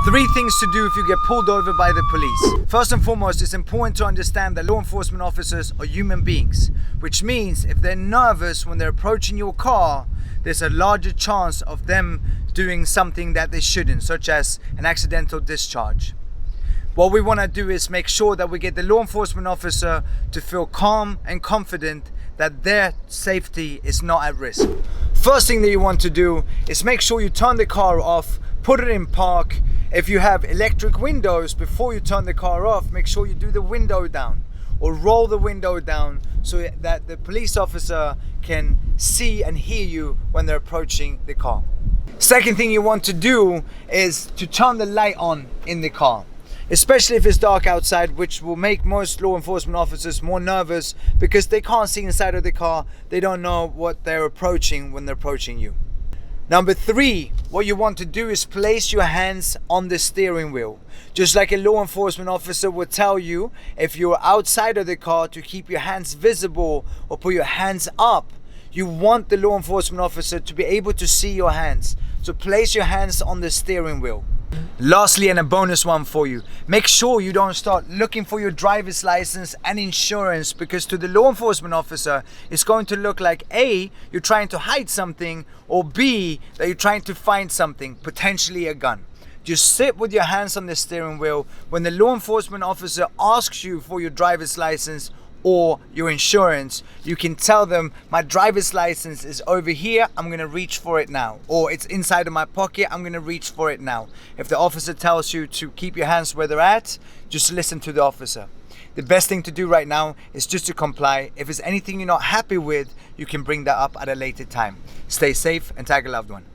3 things to do if you get pulled over by the police. First and foremost, it's important to understand that law enforcement officers are human beings, which means if they're nervous when they're approaching your car, there's a larger chance of them doing something that they shouldn't, such as an accidental discharge. What we want to do is make sure that we get the law enforcement officer to feel calm and confident that their safety is not at risk. First thing that you want to do is make sure you turn the car off, put it in park. If you have electric windows, before you turn the car off, make sure you do the window down or roll the window down so that the police officer can see and hear you when they're approaching the car. Second thing you want to do is to turn the light on in the car, especially if it's dark outside, which will make most law enforcement officers more nervous because they can't see inside of the car. They don't know what they're approaching when they're approaching you. Number 3, what you want to do is place your hands on the steering wheel. Just like a law enforcement officer would tell you if you're outside of the car to keep your hands visible or put your hands up, you want the law enforcement officer to be able to see your hands. So place your hands on the steering wheel. Lastly, and a bonus one for you, make sure you don't start looking for your driver's license and insurance, because to the law enforcement officer it's going to look like A, you're trying to hide something, or B, that you're trying to find something, potentially a gun. Just sit with your hands on the steering wheel. When the law enforcement officer asks you for your driver's license or your insurance, you can tell them, my driver's license is over here, I'm gonna reach for it now. Or it's inside of my pocket, I'm gonna reach for it now. If the officer tells you to keep your hands where they're at, just listen to the officer. The best thing to do right now is just to comply. If there's anything you're not happy with, you can bring that up at a later time. Stay safe and tag a loved one.